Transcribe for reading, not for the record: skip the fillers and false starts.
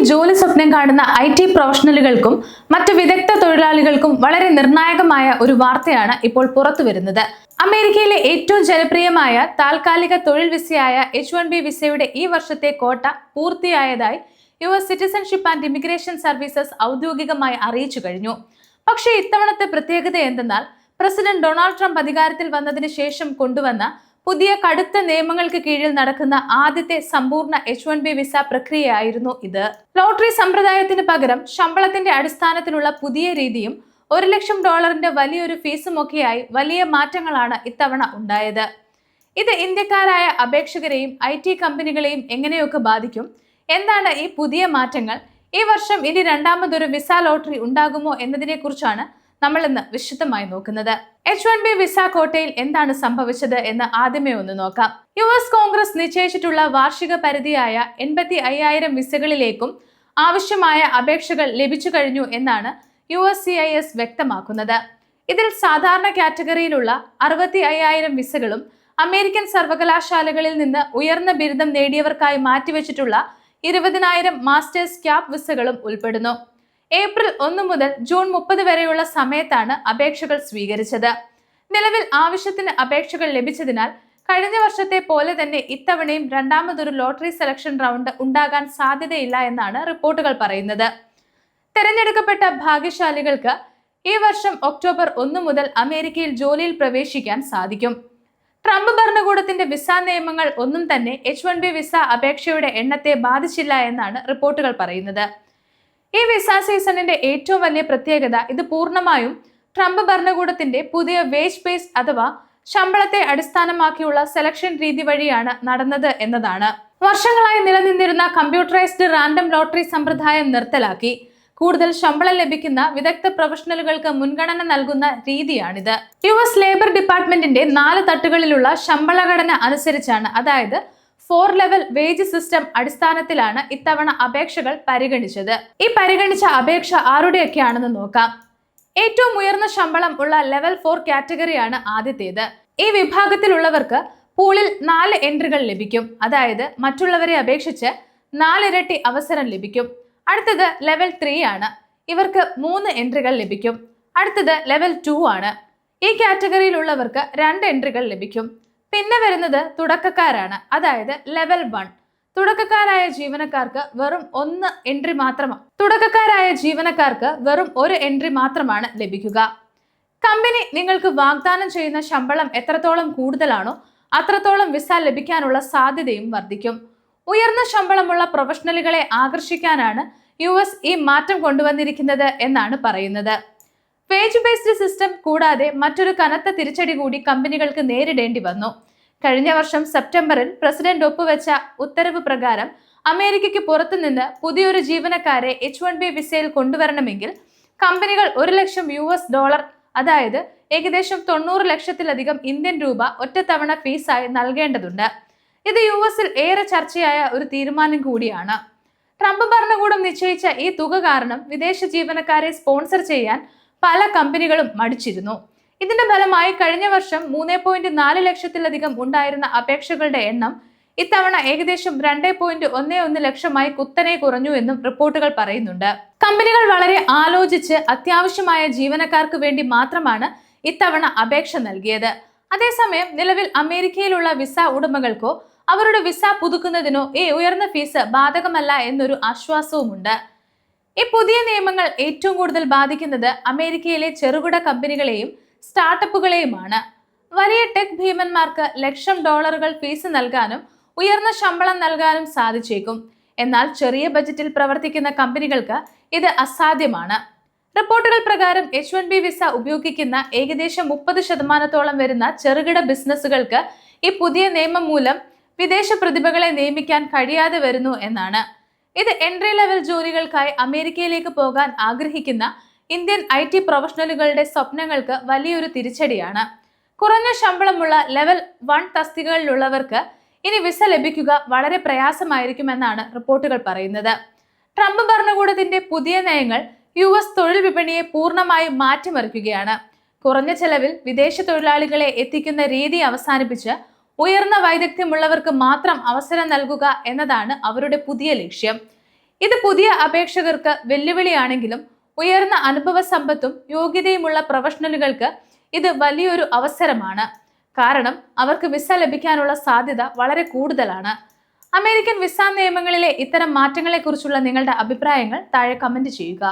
ജോലി സ്വപ്നം കാണുന്ന IT പ്രൊഫഷണലുകൾക്കും മറ്റ് വിദഗ്ധ തൊഴിലാളികൾക്കും വളരെ നിർണായകമായ ഒരു വാർത്തയാണ് ഇപ്പോൾ പുറത്തുവരുന്നത്. അമേരിക്കയിലെ ഏറ്റവും ജനപ്രിയമായ താൽക്കാലിക തൊഴിൽ വിസയായ H-1B വിസയുടെ ഈ വർഷത്തെ കോട്ട പൂർത്തിയായതായി US citizenship and immigration services ഔദ്യോഗികമായി അറിയിച്ചു കഴിഞ്ഞു. പക്ഷേ ഇത്തവണത്തെ പ്രത്യേകത എന്തെന്നാൽ പ്രസിഡന്റ് ഡൊണാൾഡ് ട്രംപ് അധികാരത്തിൽ വന്നതിന് ശേഷം കൊണ്ടുവന്ന പുതിയ കടുത്ത നിയമങ്ങൾക്ക് കീഴിൽ നടക്കുന്ന ആദ്യത്തെ സമ്പൂർണ്ണ H-1B വിസ പ്രക്രിയയായിരുന്നു ഇത്. ലോട്ടറി സമ്പ്രദായത്തിന് പകരം ശമ്പളത്തിന്റെ അടിസ്ഥാനത്തിലുള്ള പുതിയ രീതിയും $1 ലക്ഷം വലിയൊരു ഫീസുമൊക്കെയായി വലിയ മാറ്റങ്ങളാണ് ഇത്തവണ ഉണ്ടായത്. ഇത് ഇന്ത്യക്കാരായ അപേക്ഷകരെയും IT കമ്പനികളെയും എങ്ങനെയൊക്കെ ബാധിക്കും? എന്താണ് ഈ പുതിയ മാറ്റങ്ങൾ? ഈ വർഷം ഇനി രണ്ടാമതൊരു വിസ ലോട്ടറി ഉണ്ടാകുമോ എന്നതിനെ കുറിച്ചാണ് നമ്മൾ ഇന്ന് വിശദമായി നോക്കുന്നത്. H-1B വിസ കോട്ടയിൽ എന്താണ് സംഭവിച്ചത് എന്ന് ആദ്യമേ ഒന്ന് നോക്കാം. US കോൺഗ്രസ് നിശ്ചയിച്ചിട്ടുള്ള വാർഷിക പരിധിയായ 85,000 വിസകളിലേക്കും ആവശ്യമായ അപേക്ഷകൾ ലഭിച്ചു കഴിഞ്ഞു എന്നാണ് USCIS വ്യക്തമാക്കുന്നത്. ഇതിൽ സാധാരണ കാറ്റഗറിയിലുള്ള 65,000 വിസകളും അമേരിക്കൻ സർവകലാശാലകളിൽ നിന്ന് ഉയർന്ന ബിരുദം നേടിയവർക്കായി മാറ്റിവെച്ചിട്ടുള്ള 20,000 മാസ്റ്റേഴ്സ് ക്യാപ് വിസകളും ഉൾപ്പെടുന്നു. ഏപ്രിൽ 1 മുതൽ ജൂൺ 30 വരെയുള്ള സമയത്താണ് അപേക്ഷകൾ സ്വീകരിച്ചത്. നിലവിൽ ആവശ്യത്തിന് അപേക്ഷകൾ ലഭിച്ചതിനാൽ കഴിഞ്ഞ വർഷത്തെ പോലെ തന്നെ ഇത്തവണയും രണ്ടാമതൊരു ലോട്ടറി സെലക്ഷൻ റൗണ്ട് ഉണ്ടാകാൻ സാധ്യതയില്ല എന്നാണ് റിപ്പോർട്ടുകൾ പറയുന്നത്. തെരഞ്ഞെടുക്കപ്പെട്ട ഭാഗ്യശാലികൾക്ക് ഈ വർഷം ഒക്ടോബർ 1 മുതൽ അമേരിക്കയിൽ ജോലിയിൽ പ്രവേശിക്കാൻ സാധിക്കും. ട്രംപ് ഭരണകൂടത്തിന്റെ വിസ നിയമങ്ങൾ ഒന്നും തന്നെ H-1B വിസ അപേക്ഷയുടെ എണ്ണത്തെ ബാധിച്ചില്ല എന്നാണ് റിപ്പോർട്ടുകൾ പറയുന്നത്. ഈ വിസ സീസണിന്റെ ഏറ്റവും വലിയ പ്രത്യേകത ഇത് പൂർണ്ണമായും ട്രംപ് ഭരണകൂടത്തിന്റെ പുതിയ വേജ് ബേസ്ഡ് അഥവാ ശമ്പളത്തെ അടിസ്ഥാനമാക്കിയുള്ള സെലക്ഷൻ രീതി വഴിയാണ് നടന്നത് എന്നതാണ്. വർഷങ്ങളായി നിലനിന്നിരുന്ന കമ്പ്യൂട്ടറൈസ്ഡ് റാൻഡം ലോട്ടറി സമ്പ്രദായം നിർത്തലാക്കി കൂടുതൽ ശമ്പളം ലഭിക്കുന്ന വിദഗ്ധ പ്രൊഫഷണലുകൾക്ക് മുൻഗണന നൽകുന്ന രീതിയാണിത്. US ലേബർ ഡിപ്പാർട്ട്മെന്റിന്റെ 4 തട്ടുകളിലുള്ള ശമ്പളഘടന അനുസരിച്ചാണ്, അതായത് 4 ലെവൽ വേജ് സിസ്റ്റം അടിസ്ഥാനത്തിലാണ് ഇത്തവണ അപേക്ഷകൾ പരിഗണിച്ചത്. ഈ പരിഗണിച്ച അപേക്ഷ ആരുടെയൊക്കെയാണെന്ന് നോക്കാം. ഏറ്റവും ഉയർന്ന ശമ്പളം ഉള്ള ലെവൽ 4 കാറ്റഗറിയാണ് ആദ്യത്തേത്. ഈ വിഭാഗത്തിലുള്ളവർക്ക് പൂളിൽ 4 എൻട്രികൾ ലഭിക്കും, അതായത് മറ്റുള്ളവരെ അപേക്ഷിച്ച് 4 ഇരട്ടി അവസരം ലഭിക്കും. അടുത്തത് ലെവൽ 3 ആണ്. ഇവർക്ക് 3 എൻട്രികൾ ലഭിക്കും. അടുത്തത് ലെവൽ 2 ആണ്. ഈ കാറ്റഗറിയിലുള്ളവർക്ക് 2 എൻട്രികൾ ലഭിക്കും. പിന്നെ വരുന്നത് തുടക്കക്കാരാണ്, അതായത് ലെവൽ 1. തുടക്കക്കാരായ ജീവനക്കാർക്ക് വെറും 1 എൻട്രി മാത്രമാണ് ലഭിക്കുക. കമ്പനി നിങ്ങൾക്ക് വാഗ്ദാനം ചെയ്യുന്ന ശമ്പളം എത്രത്തോളം കൂടുതലാണോ അത്രത്തോളം വിസ ലഭിക്കാനുള്ള സാധ്യതയും വർദ്ധിക്കും. ഉയർന്ന ശമ്പളമുള്ള പ്രൊഫഷണലുകളെ ആകർഷിക്കാനാണ് US ഈ മാറ്റം കൊണ്ടുവന്നിരിക്കുന്നത് എന്നാണ് പറയുന്നത്. വേജ് ബേസ്ഡ് സിസ്റ്റം കൂടാതെ മറ്റൊരു കനത്ത തിരിച്ചടി കൂടി കമ്പനികൾക്ക് നേരിടേണ്ടി വന്നു. കഴിഞ്ഞ വർഷം സെപ്റ്റംബറിൽ പ്രസിഡന്റ് ഒപ്പുവെച്ച ഉത്തരവ് പ്രകാരം അമേരിക്കയ്ക്ക് പുറത്തുനിന്ന് പുതിയൊരു ജീവനക്കാരെ H-1B വിസയിൽ കൊണ്ടുവരണമെങ്കിൽ കമ്പനികൾ $1 ലക്ഷം അതായത് ഏകദേശം 90 ലക്ഷത്തിലധികം ഇന്ത്യൻ രൂപ ഒറ്റത്തവണ ഫീസായി നൽകേണ്ടതുണ്ട്. ഇത് US-ൽ ഏറെ ചർച്ചയായ ഒരു തീരുമാനം കൂടിയാണ്. ട്രംപ് ഭരണകൂടം നിശ്ചയിച്ച ഈ തുക കാരണം വിദേശ ജീവനക്കാരെ സ്പോൺസർ ചെയ്യാൻ പല കമ്പനികളും മടിച്ചിരുന്നു. ഇതിന്റെ ഫലമായി കഴിഞ്ഞ വർഷം 3.4 ലക്ഷത്തിലധികം ഉണ്ടായിരുന്ന അപേക്ഷകളുടെ എണ്ണം ഇത്തവണ ഏകദേശം 2.11 ലക്ഷമായി കുത്തനെ കുറഞ്ഞു എന്നും റിപ്പോർട്ടുകൾ പറയുന്നുണ്ട്. കമ്പനികൾ വളരെ ആലോചിച്ച് അത്യാവശ്യമായ ജീവനക്കാർക്ക് വേണ്ടി മാത്രമാണ് ഇത്തവണ അപേക്ഷ നൽകിയത്. അതേസമയം നിലവിൽ അമേരിക്കയിലുള്ള വിസ ഉടമകൾക്കോ അവരുടെ വിസ പുതുക്കുന്നതിനോ ഈ ഉയർന്ന ഫീസ് ബാധകമല്ല എന്നൊരു ആശ്വാസവുമുണ്ട്. ഈ പുതിയ നിയമങ്ങൾ ഏറ്റവും കൂടുതൽ ബാധിക്കുന്നത് അമേരിക്കയിലെ ചെറുകിട കമ്പനികളെയും സ്റ്റാർട്ടപ്പുകളെയുമാണ്. വലിയ ടെക് ഭീമന്മാർക്ക് $1 ലക്ഷം ഫീസ് നൽകാനും ഉയർന്ന ശമ്പളം നൽകാനും സാധിച്ചേക്കും. എന്നാൽ ചെറിയ ബജറ്റിൽ പ്രവർത്തിക്കുന്ന കമ്പനികൾക്ക് ഇത് അസാധ്യമാണ്. റിപ്പോർട്ടുകൾ പ്രകാരം H-1B വിസ ഉപയോഗിക്കുന്ന ഏകദേശം 30% വരുന്ന ചെറുകിട ബിസിനസ്സുകൾക്ക് ഈ പുതിയ നിയമം മൂലം വിദേശ പ്രതിഭകളെ നിയമിക്കാൻ കഴിയാതെ വരുന്നു എന്നാണ്. ഇത് എൻട്രി ലെവൽ ജോലികൾക്കായി അമേരിക്കയിലേക്ക് പോകാൻ ആഗ്രഹിക്കുന്ന ഇന്ത്യൻ IT പ്രൊഫഷണലുകളുടെ സ്വപ്നങ്ങൾക്ക് വലിയൊരു തിരിച്ചടിയാണ്. കുറഞ്ഞ ശമ്പളമുള്ള ലെവൽ 1 തസ്തികകളിലുള്ളവർക്ക് ഇനി വിസ ലഭിക്കുക വളരെ പ്രയാസമായിരിക്കുമെന്നാണ് റിപ്പോർട്ടുകൾ പറയുന്നത്. ട്രംപ് ഭരണകൂടത്തിന്റെ പുതിയ നയങ്ങൾ US തൊഴിൽ വിപണിയെ പൂർണ്ണമായി മാറ്റിമറിക്കുകയാണ്. കുറഞ്ഞ ചെലവിൽ വിദേശ തൊഴിലാളികളെ എത്തിക്കുന്ന രീതി അവസാനിപ്പിച്ച് ഉയർന്ന വൈദഗ്ധ്യമുള്ളവർക്ക് മാത്രം അവസരം നൽകുക എന്നതാണ് അവരുടെ പുതിയ ലക്ഷ്യം. ഇത് പുതിയ അപേക്ഷകർക്ക് വെല്ലുവിളിയാണെങ്കിലും ഉയർന്ന അനുഭവ സമ്പത്തും യോഗ്യതയുമുള്ള പ്രൊഫഷണലുകൾക്ക് ഇത് വലിയൊരു അവസരമാണ്. കാരണം അവർക്ക് വിസ ലഭിക്കാനുള്ള സാധ്യത വളരെ കൂടുതലാണ്. അമേരിക്കൻ വിസ നിയമങ്ങളിലെ ഇത്തരം മാറ്റങ്ങളെക്കുറിച്ചുള്ള നിങ്ങളുടെ അഭിപ്രായങ്ങൾ താഴെ കമന്റ് ചെയ്യുക.